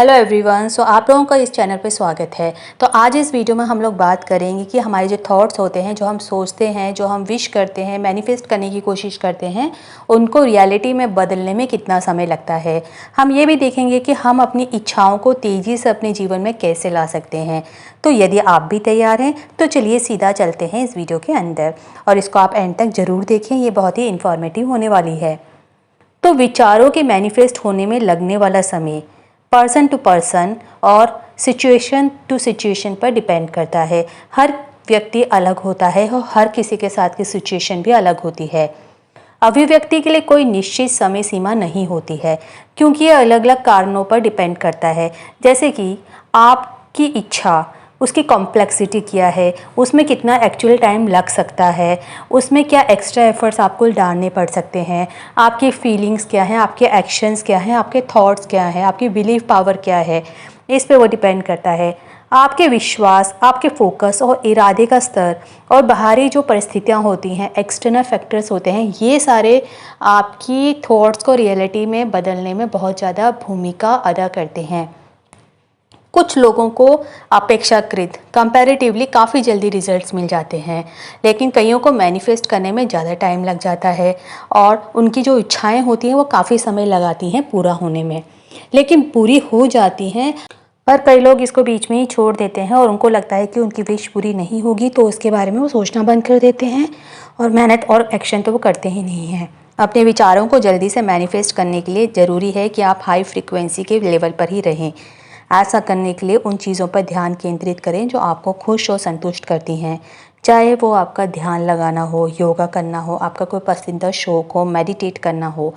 Hello everyone. आप लोगों का इस चैनल पे स्वागत है। तो आज इस वीडियो में हम लोग बात करेंगे कि हमारे जो थॉट्स होते हैं, जो हम सोचते हैं, जो हम विश करते हैं, मैनिफेस्ट करने की कोशिश करते हैं, उनको रियलिटी में बदलने में कितना समय लगता है। हम ये भी देखेंगे कि हम अपनी इच्छाओं को तेज़ी से अपने जीवन में कैसे ला सकते हैं। तो यदि आप भी तैयार हैं तो चलिए सीधा चलते हैं इस वीडियो के अंदर, और इसको आप एंड तक ज़रूर देखें, ये बहुत ही इन्फॉर्मेटिव होने वाली है। तो विचारों के मैनिफेस्ट होने में लगने वाला समय पर्सन टू पर्सन और सिचुएशन टू सिचुएशन पर डिपेंड करता है। हर व्यक्ति अलग होता है और हर किसी के साथ की सिचुएशन भी अलग होती है। अभिव्यक्ति के लिए कोई निश्चित समय सीमा नहीं होती है, क्योंकि ये अलग अलग कारणों पर डिपेंड करता है। जैसे कि आपकी इच्छा, उसकी कॉम्प्लेक्सिटी क्या है, उसमें कितना एक्चुअल टाइम लग सकता है, उसमें क्या एक्स्ट्रा एफर्ट्स आपको डालने पड़ सकते हैं, आपकी फीलिंग्स क्या हैं, आपके एक्शंस क्या हैं, आपके थॉट्स क्या हैं, आपकी बिलीव पावर क्या है, इस पे वो डिपेंड करता है। आपके विश्वास, आपके फोकस और इरादे का स्तर और बाहरी जो परिस्थितियाँ होती हैं, एक्सटर्नल फैक्टर्स होते हैं, ये सारे आपकी थॉट्स को रियलिटी में बदलने में बहुत ज़्यादा भूमिका अदा करते हैं। कुछ लोगों को अपेक्षाकृत कंपैरेटिवली काफ़ी जल्दी रिजल्ट्स मिल जाते हैं, लेकिन कईयों को मैनिफेस्ट करने में ज़्यादा टाइम लग जाता है और उनकी जो इच्छाएं होती हैं वो काफ़ी समय लगाती हैं पूरा होने में, लेकिन पूरी हो जाती हैं। पर कई लोग इसको बीच में ही छोड़ देते हैं और उनको लगता है कि उनकी विश पूरी नहीं होगी, तो उसके बारे में वो सोचना बंद कर देते हैं और मेहनत और एक्शन तो वो करते ही नहीं हैं। अपने विचारों को जल्दी से मैनिफेस्ट करने के लिए ज़रूरी है कि आप हाई फ्रिक्वेंसी के लेवल पर ही रहें। ऐसा करने के लिए उन चीज़ों पर ध्यान केंद्रित करें जो आपको खुश और संतुष्ट करती हैं, चाहे वो आपका ध्यान लगाना हो, योगा करना हो, आपका कोई पसंदीदा शौक हो, मेडिटेट करना हो।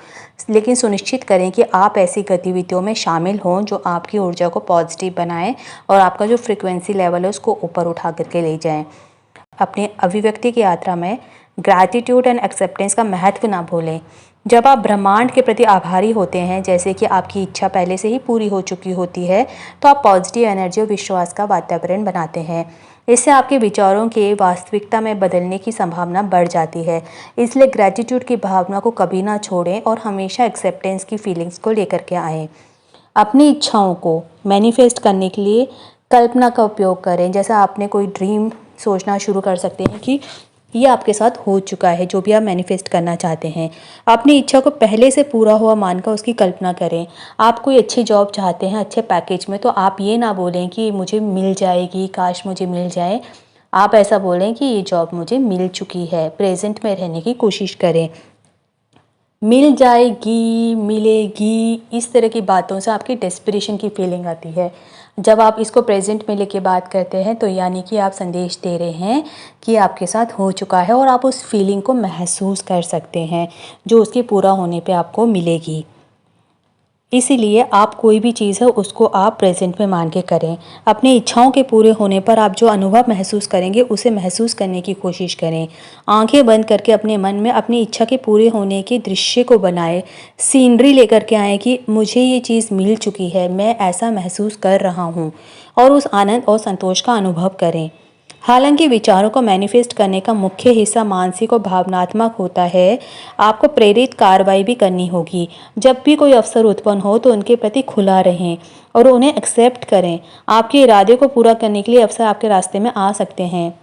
लेकिन सुनिश्चित करें कि आप ऐसी गतिविधियों में शामिल हों जो आपकी ऊर्जा को पॉजिटिव बनाएं और आपका जो फ्रिक्वेंसी लेवल है उसको ऊपर उठा करके ले जाएं। अपने अभिव्यक्ति की यात्रा में ग्रैटिट्यूड एंड एक्सेप्टेंस का महत्व ना भूलें। जब आप ब्रह्मांड के प्रति आभारी होते हैं, जैसे कि आपकी इच्छा पहले से ही पूरी हो चुकी होती है, तो आप पॉजिटिव एनर्जी और विश्वास का वातावरण बनाते हैं। इससे आपके विचारों के वास्तविकता में बदलने की संभावना बढ़ जाती है। इसलिए ग्रैटिट्यूड की भावना को कभी ना छोड़ें और हमेशा एक्सेप्टेंस की फीलिंग्स को लेकर के आएँ। अपनी इच्छाओं को मैनिफेस्ट करने के लिए कल्पना का उपयोग करें। जैसा आपने कोई ड्रीम सोचना शुरू कर सकते हैं कि ये आपके साथ हो चुका है, जो भी आप मैनिफेस्ट करना चाहते हैं। अपनी इच्छा को पहले से पूरा हुआ मानकर उसकी कल्पना करें। आप कोई अच्छी जॉब चाहते हैं अच्छे पैकेज में, तो आप ये ना बोलें कि मुझे मिल जाएगी, काश मुझे मिल जाए। आप ऐसा बोलें कि ये जॉब मुझे मिल चुकी है। प्रेजेंट में रहने की कोशिश करें। मिल जाएगी, मिलेगी, इस तरह की बातों से आपकी डेस्परेशन की फीलिंग आती है। जब आप इसको प्रेजेंट में लेके बात करते हैं तो यानी कि आप संदेश दे रहे हैं कि आपके साथ हो चुका है और आप उस फीलिंग को महसूस कर सकते हैं जो उसके पूरा होने पे आपको मिलेगी। इसीलिए आप कोई भी चीज़ है उसको आप प्रेजेंट में मान के करें। अपनी इच्छाओं के पूरे होने पर आप जो अनुभव महसूस करेंगे उसे महसूस करने की कोशिश करें। आंखें बंद करके अपने मन में अपनी इच्छा के पूरे होने के दृश्य को बनाएं। सीनरी लेकर के आएँ कि मुझे ये चीज़ मिल चुकी है, मैं ऐसा महसूस कर रहा हूँ, और उस आनंद और संतोष का अनुभव करें। हालांकि विचारों को मैनिफेस्ट करने का मुख्य हिस्सा मानसिक और भावनात्मक होता है, आपको प्रेरित कार्रवाई भी करनी होगी। जब भी कोई अवसर उत्पन्न हो तो उनके प्रति खुला रहें और उन्हें एक्सेप्ट करें। आपके इरादे को पूरा करने के लिए अवसर आपके रास्ते में आ सकते हैं।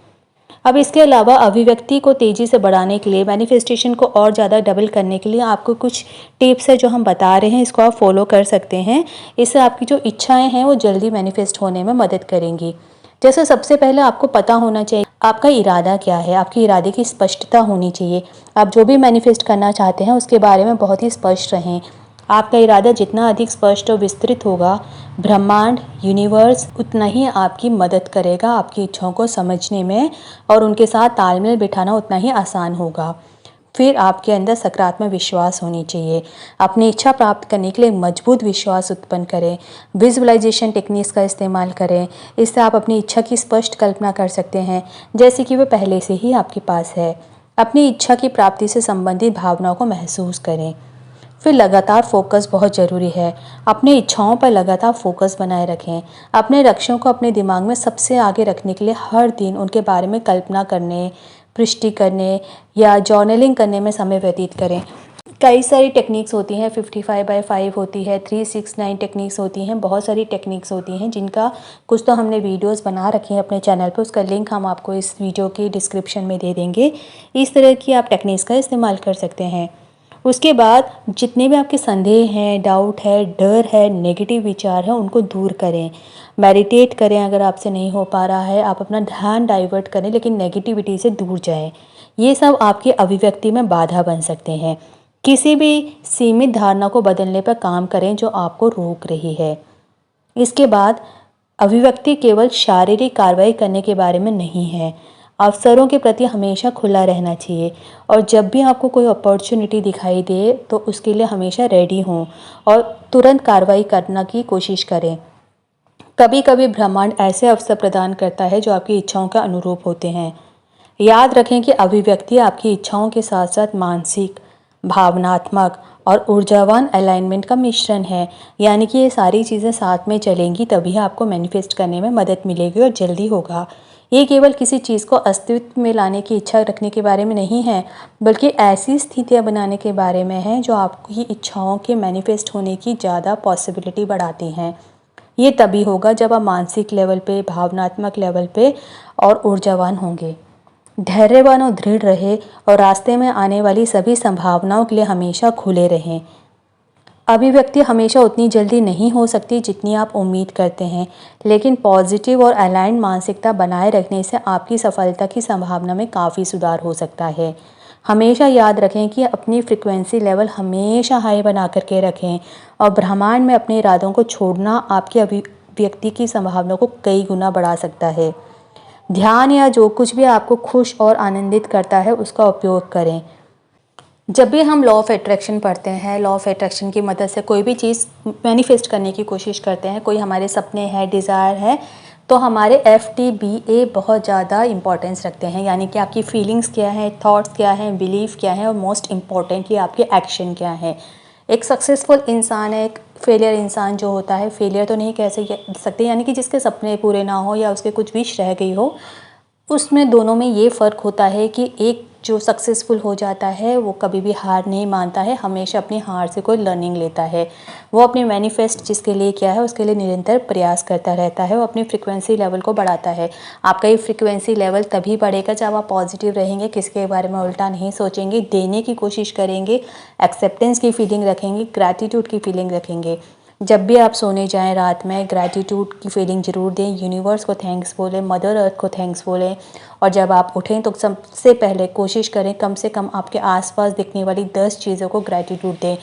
अब इसके अलावा अभिव्यक्ति को तेज़ी से बढ़ाने के लिए, मैनिफेस्टेशन को और ज़्यादा डबल करने के लिए आपको कुछ टिप्स है जो हम बता रहे हैं, इसको आप फॉलो कर सकते हैं। इससे आपकी जो इच्छाएँ हैं वो जल्दी मैनिफेस्ट होने में मदद करेंगी। जैसे सबसे पहले आपको पता होना चाहिए आपका इरादा क्या है। आपके इरादे की स्पष्टता होनी चाहिए। आप जो भी मैनिफेस्ट करना चाहते हैं उसके बारे में बहुत ही स्पष्ट रहें। आपका इरादा जितना अधिक स्पष्ट और विस्तृत होगा, ब्रह्मांड, यूनिवर्स उतना ही आपकी मदद करेगा आपकी इच्छाओं को समझने में, और उनके साथ तालमेल बिठाना उतना ही आसान होगा। फिर आपके अंदर सकारात्मक विश्वास होनी चाहिए। अपनी इच्छा प्राप्त करने के लिए मजबूत विश्वास उत्पन्न करें। विजुअलाइजेशन टेक्निक्स का इस्तेमाल करें। इससे आप अपनी इच्छा की स्पष्ट कल्पना कर सकते हैं, जैसे कि वह पहले से ही आपके पास है। अपनी इच्छा की प्राप्ति से संबंधित भावनाओं को महसूस करें। फिर लगातार फोकस बहुत ज़रूरी है। अपनी इच्छाओं पर लगातार फोकस बनाए रखें। अपने लक्ष्यों को अपने दिमाग में सबसे आगे रखने के लिए हर दिन उनके बारे में कल्पना करने, पुष्टि करने या जर्नलिंग करने में समय व्यतीत करें। कई सारी टेक्निक्स होती हैं, 55/5 होती है, 369 टेक्निक्स होती हैं, बहुत सारी टेक्निक्स होती हैं जिनका कुछ तो हमने वीडियोस बना रखी हैं अपने चैनल पे, उसका लिंक हम आपको इस वीडियो की डिस्क्रिप्शन में दे देंगे। इस तरह की आप टेक्निक्स का इस्तेमाल कर सकते हैं। उसके बाद जितने भी आपके संदेह हैं, डाउट है, डर है, नेगेटिव विचार है, उनको दूर करें। मेडिटेट करें, अगर आपसे नहीं हो पा रहा है आप अपना ध्यान डाइवर्ट करें, लेकिन नेगेटिविटी से दूर जाएं। ये सब आपकी अभिव्यक्ति में बाधा बन सकते हैं। किसी भी सीमित धारणा को बदलने पर काम करें जो आपको रोक रही है। इसके बाद अभिव्यक्ति केवल शारीरिक कार्रवाई करने के बारे में नहीं है, अवसरों के प्रति हमेशा खुला रहना चाहिए और जब भी आपको कोई अपॉर्चुनिटी दिखाई दे तो उसके लिए हमेशा रेडी हों और तुरंत कार्रवाई करने की कोशिश करें। कभी कभी ब्रह्मांड ऐसे अवसर प्रदान करता है जो आपकी इच्छाओं के अनुरूप होते हैं। याद रखें कि अभिव्यक्ति आपकी इच्छाओं के साथ साथ मानसिक, भावनात्मक और ऊर्जावान अलाइनमेंट का मिश्रण है। यानी कि ये सारी चीज़ें साथ में चलेंगी तभी आपको मैनिफेस्ट करने में मदद मिलेगी और जल्दी होगा। ये केवल किसी चीज़ को अस्तित्व में लाने की इच्छा रखने के बारे में नहीं है, बल्कि ऐसी स्थितियाँ बनाने के बारे में है जो आपकी इच्छाओं के मैनिफेस्ट होने की ज़्यादा पॉसिबिलिटी बढ़ाती हैं। ये तभी होगा जब आप मानसिक लेवल पे, भावनात्मक लेवल पे और ऊर्जावान होंगे। धैर्यवान और दृढ़ रहे और रास्ते में आने वाली सभी संभावनाओं के लिए हमेशा खुले रहें। अभिव्यक्ति हमेशा उतनी जल्दी नहीं हो सकती जितनी आप उम्मीद करते हैं, लेकिन पॉजिटिव और अलाइंड मानसिकता बनाए रखने से आपकी सफलता की संभावना में काफ़ी सुधार हो सकता है। हमेशा याद रखें कि अपनी फ्रिक्वेंसी लेवल हमेशा हाई बना करके रखें और ब्रह्मांड में अपने इरादों को छोड़ना आपकी अभिव्यक्ति की संभावना को कई गुना बढ़ा सकता है। ध्यान या जो कुछ भी आपको खुश और आनंदित करता है उसका उपयोग करें। जब भी हम लॉ ऑफ अट्रैक्शन पढ़ते हैं, लॉ ऑफ अट्रैक्शन की मदद से कोई भी चीज़ मैनिफेस्ट करने की कोशिश करते हैं, कोई हमारे सपने हैं, डिज़ायर है, तो हमारे FTBA बहुत ज़्यादा इंपॉर्टेंस रखते हैं। यानी कि आपकी फीलिंग्स क्या है, थॉट्स क्या हैं, बिलीफ क्या है और मोस्ट इम्पॉर्टेंटली आपके एक्शन क्या है। एक सक्सेसफुल इंसान है, एक फेलियर इंसान जो होता है, फेलियर तो नहीं कह सकते, यानी कि जिसके सपने पूरे ना हो या उसके कुछ विश रह गई हो, उसमें दोनों में ये फ़र्क होता है कि एक जो सक्सेसफुल हो जाता है वो कभी भी हार नहीं मानता है, हमेशा अपनी हार से कोई लर्निंग लेता है। वो अपने मैनिफेस्ट जिसके लिए किया है उसके लिए निरंतर प्रयास करता रहता है, वो अपनी फ्रिक्वेंसी लेवल को बढ़ाता है। आपका ये फ्रिक्वेंसी लेवल तभी बढ़ेगा जब आप पॉजिटिव रहेंगे, किसी के बारे में उल्टा नहीं सोचेंगे, देने की कोशिश करेंगे, एक्सेप्टेंस की फीलिंग रखेंगे, ग्रैटिट्यूड की फीलिंग रखेंगे। जब भी आप सोने जाएं रात में ग्रैटिट्यूड की फीलिंग ज़रूर दें, यूनिवर्स को थैंक्स बोलें, मदर अर्थ को थैंक्स बोलें और जब आप उठें तो सबसे पहले कोशिश करें कम से कम आपके आसपास दिखने वाली 10 चीज़ों को ग्रैटिट्यूड दें।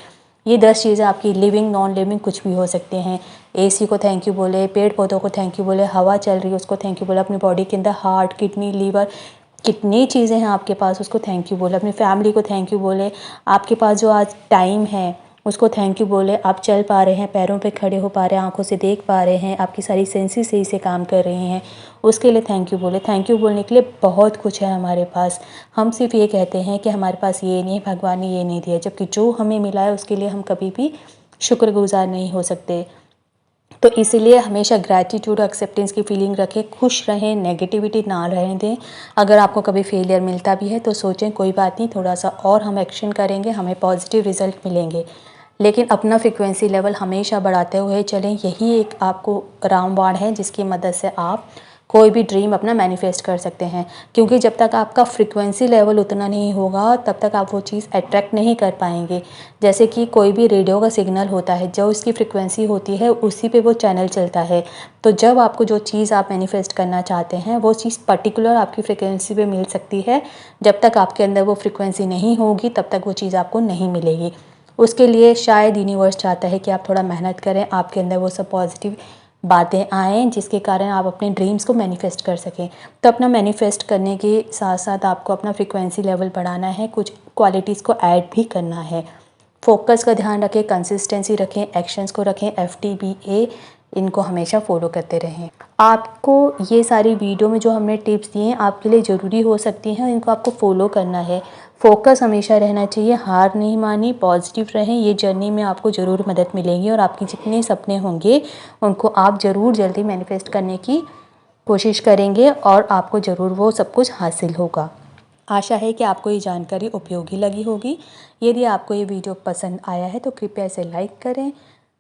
ये 10 चीज़ें आपकी लिविंग, नॉन लिविंग कुछ भी हो सकते हैं। AC को थैंक यू बोले, पेड़ पौधों को थैंक यू बोले, हवा चल रही है उसको थैंक यू बोले, अपनी बॉडी के अंदर हार्ट, किडनी, लीवर, कितनी चीज़ें हैं आपके पास उसको थैंक यू बोले, अपनी फैमिली को थैंक यू बोले, आपके पास जो आज टाइम है उसको थैंक यू बोले, आप चल पा रहे हैं, पैरों पे खड़े हो पा रहे हैं, आंखों से देख पा रहे हैं, आपकी सारी सेंसेस सही से काम कर रही हैं, उसके लिए थैंक यू बोले। थैंक यू बोलने के लिए बहुत कुछ है हमारे पास, हम सिर्फ ये कहते हैं कि हमारे पास ये नहीं है, भगवान ने ये नहीं दिया, जबकि जो हमें मिला है उसके लिए हम कभी भी शुक्रगुजार नहीं हो सकते। तो इसीलिए हमेशा ग्रैटिट्यूड, एक्सेप्टेंस की फीलिंग रखें, खुश रहें, नेगेटिविटी ना रहने दें। अगर आपको कभी फेलियर मिलता भी है तो सोचें कोई बात नहीं, थोड़ा सा और हम एक्शन करेंगे, हमें पॉजिटिव रिजल्ट मिलेंगे, लेकिन अपना फ्रिक्वेंसी लेवल हमेशा बढ़ाते हुए चलें। यही एक आपको रामबाण है जिसकी मदद से आप कोई भी ड्रीम अपना मैनिफेस्ट कर सकते हैं, क्योंकि जब तक आपका फ्रिक्वेंसी लेवल उतना नहीं होगा तब तक आप वो चीज़ अट्रैक्ट नहीं कर पाएंगे। जैसे कि कोई भी रेडियो का सिग्नल होता है, जो उसकी फ्रिक्वेंसी होती है उसी पे वो चैनल चलता है। तो जब आपको जो चीज़ आप मैनिफेस्ट करना चाहते हैं वो चीज़ पर्टिकुलर आपकी फ्रिक्वेंसी पे मिल सकती है, जब तक आपके अंदर वो फ्रिक्वेंसी नहीं होगी तब तक वो चीज़ आपको नहीं मिलेगी। उसके लिए शायद यूनिवर्स चाहता है कि आप थोड़ा मेहनत करें, आपके अंदर वो सब पॉजिटिव बातें आएँ जिसके कारण आप अपने ड्रीम्स को मैनिफेस्ट कर सकें। तो अपना मैनिफेस्ट करने के साथ साथ आपको अपना फ्रिक्वेंसी लेवल बढ़ाना है, कुछ क्वालिटीज़ को ऐड भी करना है। फोकस का ध्यान रखें, कंसिस्टेंसी रखें, एक्शंस को रखें, FTBA इनको हमेशा फॉलो करते रहें। आपको ये सारी वीडियो में जो हमने टिप्स दिए हैं आपके लिए ज़रूरी हो सकती हैं, इनको आपको फॉलो करना है। फोकस हमेशा रहना चाहिए, हार नहीं मानी, पॉजिटिव रहें, ये जर्नी में आपको ज़रूर मदद मिलेगी और आपके जितने सपने होंगे उनको आप ज़रूर जल्दी मैनिफेस्ट करने की कोशिश करेंगे और आपको ज़रूर वो सब कुछ हासिल होगा। आशा है कि आपको ये जानकारी उपयोगी लगी होगी। यदि आपको ये वीडियो पसंद आया है तो कृपया इसे लाइक करें,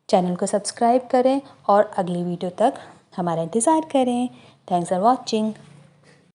चैनल को सब्सक्राइब करें और अगली वीडियो तक हमारा इंतज़ार करें। Thanks for watching.